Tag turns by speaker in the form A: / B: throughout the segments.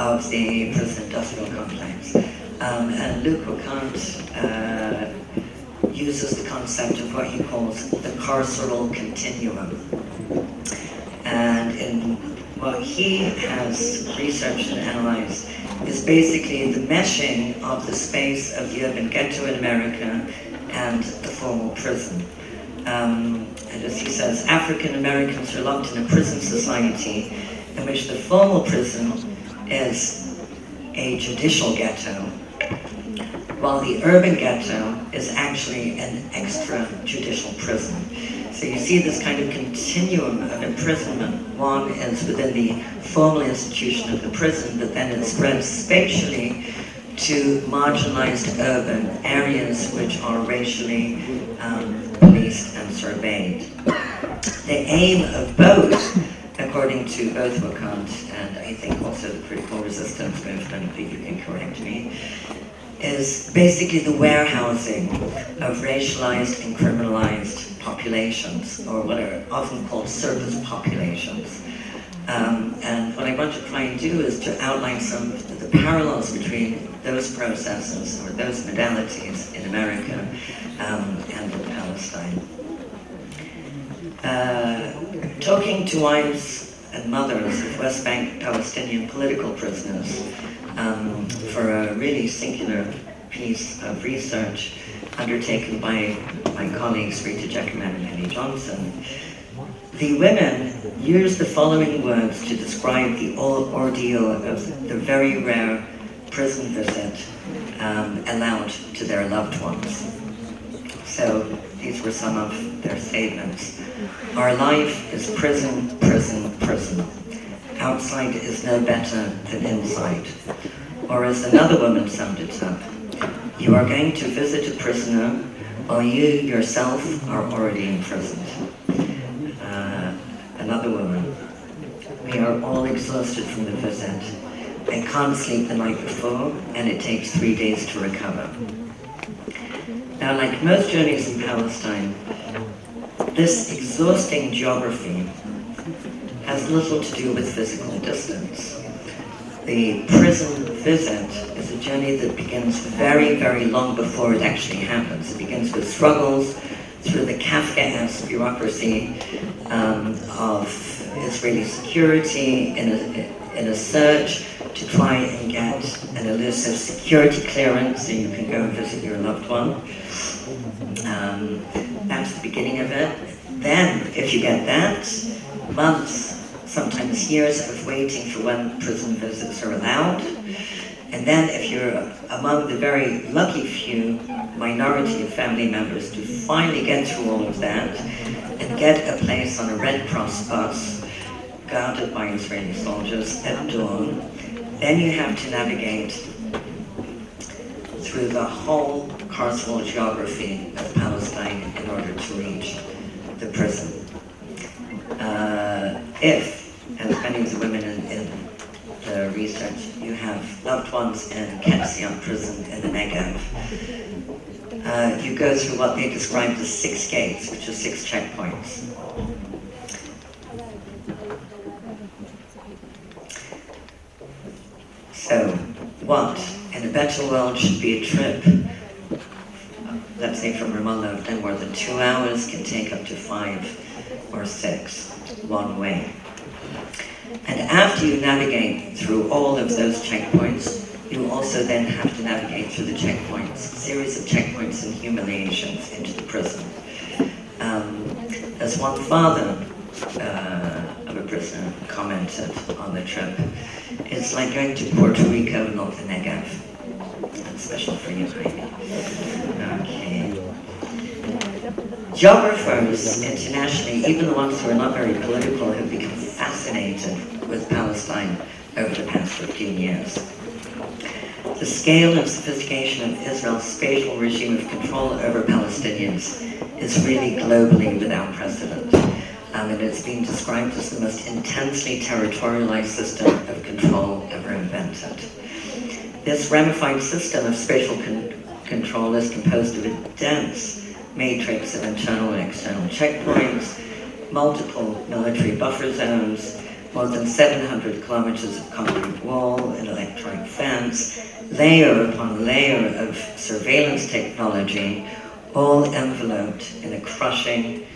A: of the prison industrial complex. And Luc Kant uses the concept of what he calls the carceral continuum. And in what he has researched and analyzed is basically the meshing of the space of the urban ghetto in America and the formal prison. And as he says, African Americans are locked in a prison society in which the formal prison is a judicial ghetto, while the urban ghetto is actually an extrajudicial prison. So you see this kind of continuum of imprisonment. One is within the formal institution of the prison, but then it spreads spatially to marginalized urban areas which are racially policed and surveyed. The aim of both, according to both Kant and I think also the critical resistance movement, but you can correct me, is basically the warehousing of racialized and criminalized populations, or what are often called surface populations. And what I want to try and do is to outline some of the parallels between those processes or those modalities in America and in Palestine. Talking to wives and mothers of West Bank Palestinian political prisoners for a really singular piece of research undertaken by my colleagues Rita Jeckerman and Penny Johnson, the women used the following words to describe the ordeal of the very rare prison visit allowed to their loved ones. So these were some of their statements. Our life is prison, prison, prison. Outside is no better than inside. Or as another woman summed it up, you are going to visit a prisoner while you yourself are already imprisoned. Another woman, we are all exhausted from the visit. I can't sleep the night before, and it takes 3 days to recover. Now, like most journeys in Palestine, this exhausting geography has little to do with physical distance. The prison visit is a journey that begins very, very long before it actually happens. It begins with struggles through the Kafkaesque bureaucracy of Israeli security in a search to try and get an elusive security clearance so you can go and visit your loved one. That's the beginning of it. Then, if you get that, months, sometimes years of waiting for when prison visits are allowed. And then if you're among the very lucky few minority of family members to finally get through all of that and get a place on a Red Cross bus guarded by Israeli soldiers at dawn, then you have to navigate through the whole carceral geography of Palestine in order to reach the prison. If, as many of the women in the research, you have loved ones in Ketzion prison in the Negev, you go through what they described as 6 gates, which are 6 checkpoints. So, what in a better world should be a trip, let's say from Ramallah, of no more than 2 hours, can take up to 5 or 6 one way. And after you navigate through all of those checkpoints, you also then have to navigate through the checkpoints, a series of checkpoints and humiliations into the prison. As one father of a prisoner commented on the trip, it's like going to Puerto Rico, not the Negev. That's special for you, Heidi. Okay. Geographers internationally, even the ones who are not very political, have become fascinated with Palestine over the past 15 years. The scale and sophistication of Israel's spatial regime of control over Palestinians is really globally without precedent. And it's been described as the most intensely territorialized system of control ever invented. This ramified system of spatial control is composed of a dense matrix of internal and external checkpoints, multiple military buffer zones, more than 700 kilometers of concrete wall, an electronic fence, layer upon layer of surveillance technology, all enveloped in a crushing,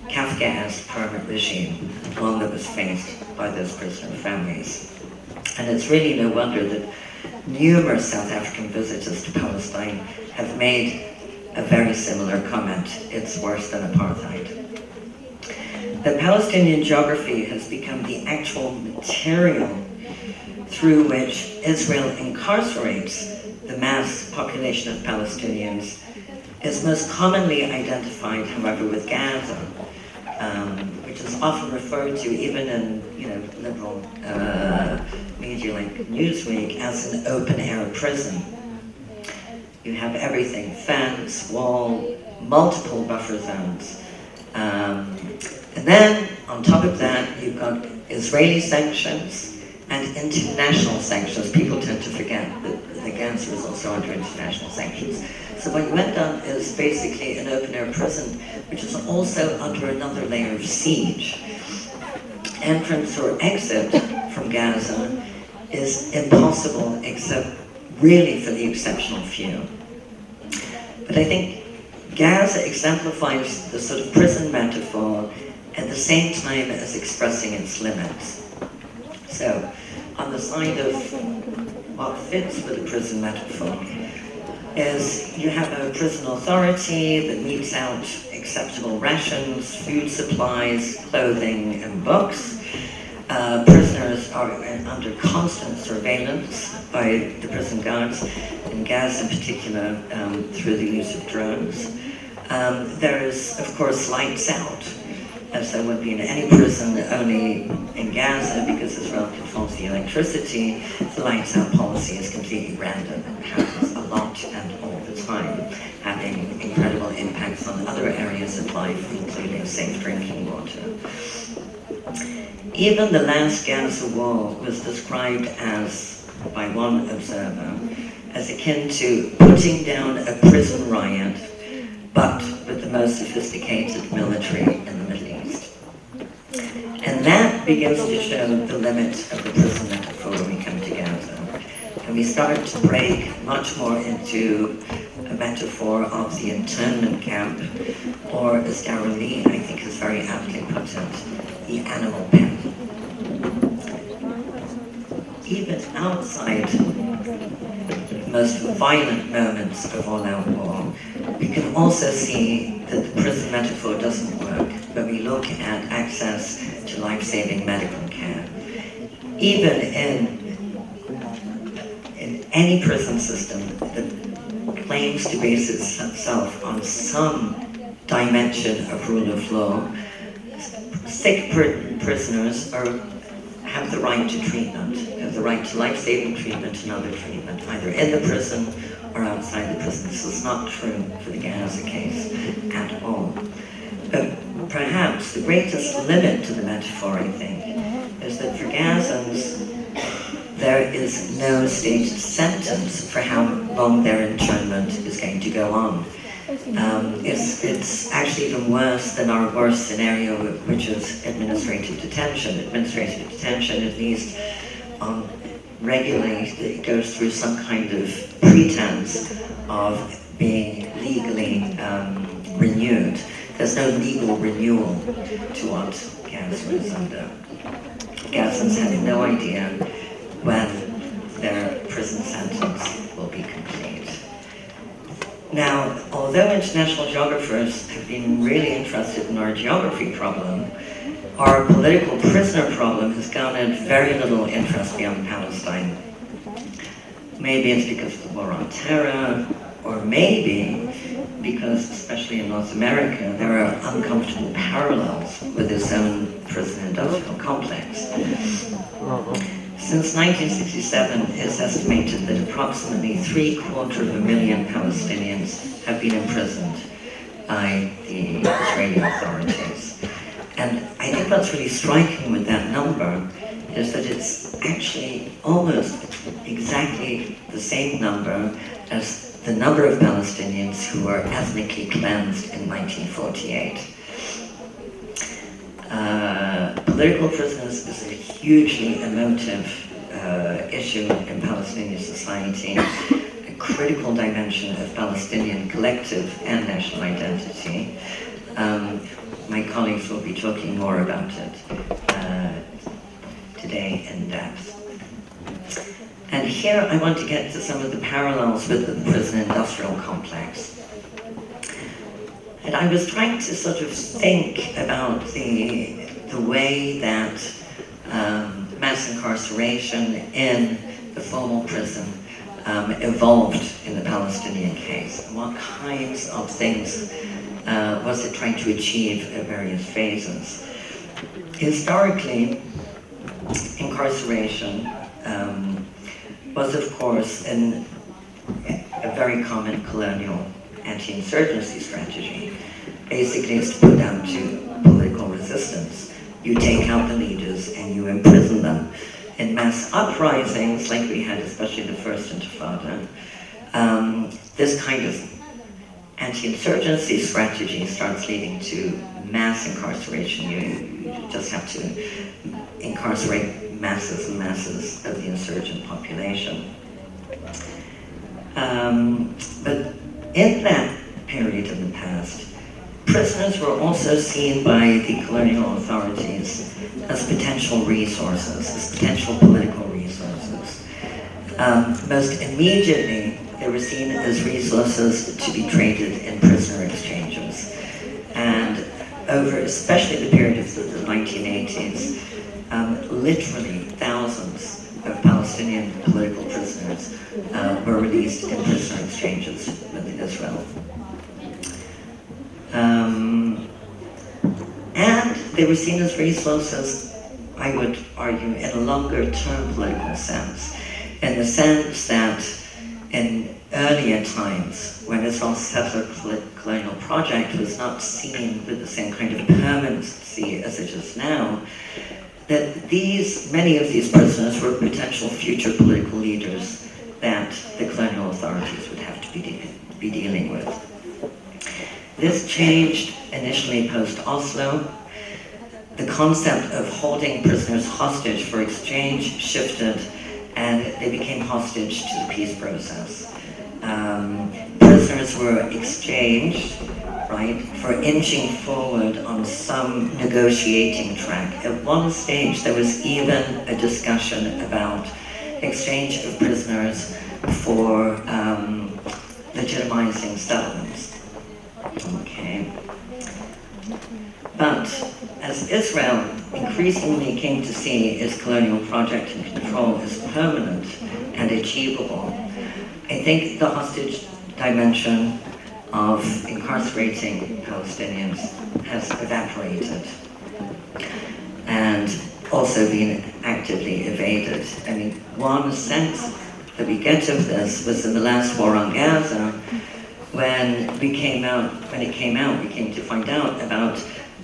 A: Kafkaesque permanent regime, one that was faced by those prisoner families. And it's really no wonder that numerous South African visitors to Palestine have made a very similar comment: it's worse than apartheid. The Palestinian geography has become the actual material through which Israel incarcerates the mass population of Palestinians. Is most commonly identified, however, with Gaza, which is often referred to, even in liberal media like Newsweek, as an open-air prison. You have everything: fence, wall, multiple buffer zones. And then, on top of that, you've got Israeli sanctions and international sanctions. People tend to forget that Gaza is also under international sanctions. So what you end up is basically an open-air prison, which is also under another layer of siege. Entrance or exit from Gaza is impossible, except really for the exceptional few. But I think Gaza exemplifies the sort of prison metaphor at the same time as expressing its limits. So, on the side of what fits with the prison metaphor is you have a prison authority that metes out acceptable rations, food supplies, clothing, and books. Prisoners are under constant surveillance by the prison guards, in Gaza in particular, through the use of drones. There is, of course, lights out, as there would be in any prison, only in Gaza, because Israel controls the electricity. The lights out policy is completely random and happens a lot and all the time, having incredible impacts on other areas of life, including safe drinking water. Even the last Gaza wall was described as, by one observer, as akin to putting down a prison riot, but with the most sophisticated military in the Middle East. And that begins to show the limit of the prison metaphor when we come to Gaza. And we start to break much more into a metaphor of the internment camp, or as Darrell Lee, I think, has very aptly put it, the animal pen. Even outside the most violent moments of all-out war, we can also see that the prison metaphor doesn't work when we look at access to life-saving medical care. Even in any prison system that claims to base itself on some dimension of rule of law, sick prisoners have the right to treatment, have the right to life-saving treatment and other treatment, either in the prison or outside the prison. This is not true for the Gaza case at all. But perhaps the greatest limit to the metaphor, I think, is that for Gazans, there is no stated sentence for how long their internment is going to go on. It's actually even worse than our worst scenario, which is administrative detention. Administrative detention, at least regularly, it goes through some kind of pretense of being legally renewed. There's no legal renewal to what Gaza is under. Gazans have no idea when their prison sentence will be complete. Now, although international geographers have been really interested in our geography problem, our political prisoner problem has garnered very little interest beyond Palestine. Maybe it's because of the war on terror, or maybe because, especially in North America, there are uncomfortable parallels with its own prison industrial complex. Since 1967, it's estimated that approximately 750,000 Palestinians have been imprisoned by the Israeli authorities. And I think what's really striking with that number is that it's actually almost exactly the same number as the number of Palestinians who were ethnically cleansed in 1948. political prisoners is a hugely emotive issue in Palestinian society, a critical dimension of Palestinian collective and national identity. My colleagues will be talking more about it today in depth. And here I want to get to some of the parallels with the prison industrial complex. And I was trying to sort of think about the way that mass incarceration in the formal prison evolved in the Palestinian case. What kinds of things was it trying to achieve at various phases? Historically, incarceration was, of course, a very common colonial anti-insurgency strategy. Basically, it's to put down to political resistance. You take out the leaders and you imprison them. In mass uprisings, like we had, especially the first Intifada, this kind of anti-insurgency strategy starts leading to mass incarceration. You just have to incarcerate masses and masses of the insurgent population. But in that period in the past, prisoners were also seen by the colonial authorities as potential resources, as potential political resources. Most immediately, they were seen as resources to be traded in prisoner exchanges. And over especially the period of the 1980s, literally thousands of Palestinian political prisoners were released in prisoner exchanges within Israel. And they were seen as resources, I would argue, in a longer-term political sense, in the sense that in earlier times, when Israel's settler colonial project was not seen with the same kind of permanency as it is now, that many of these prisoners were potential future political leaders that the colonial authorities would have to be dealing with. This changed initially post-Oslo. The concept of holding prisoners hostage for exchange shifted, and they became hostage to the peace process. Prisoners were exchanged, right, for inching forward on some negotiating track. At one stage, there was even a discussion about exchange of prisoners for legitimizing settlements. Okay. But as Israel increasingly came to see its colonial project and control as permanent and achievable, I think the hostage dimension of incarcerating Palestinians has evaporated and also been actively evaded. I mean, one sense that we get of this was in the last war on Gaza, when it came out, we came to find out about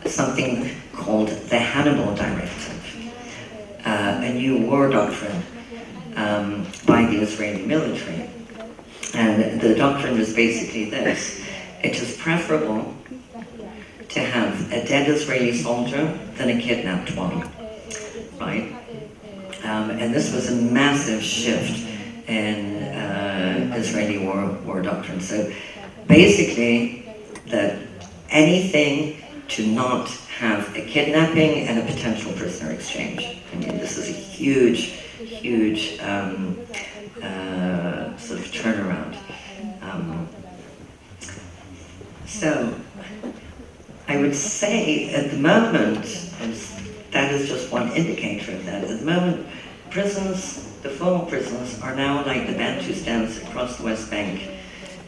A: something called the Hannibal Directive, a new war doctrine by the Israeli military. And the doctrine was basically this: it is preferable to have a dead Israeli soldier than a kidnapped one, right? And this was a massive shift in Israeli war doctrine. So basically, that anything to not have a kidnapping and a potential prisoner exchange. I mean, this is a huge sort of turnaround. So I would say at the moment, and that is just one indicator of that, at the moment, prisons, the formal prisons, are now like the Bantustans across the West Bank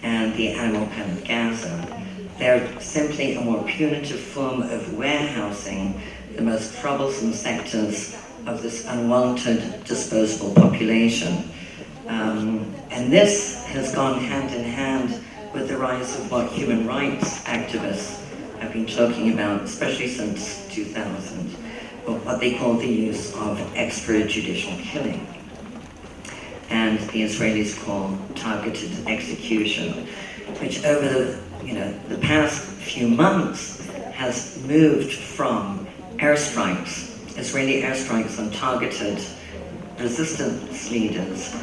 A: and the animal pen of Gaza. They're simply a more punitive form of warehousing the most troublesome sectors of this unwanted disposable population. And this has gone hand in hand with the rise of what human rights activists have been talking about, especially since 2000, what they call the use of extrajudicial killing. And the Israelis call targeted execution, which over the past few months has moved from airstrikes Israeli airstrikes on targeted resistance leaders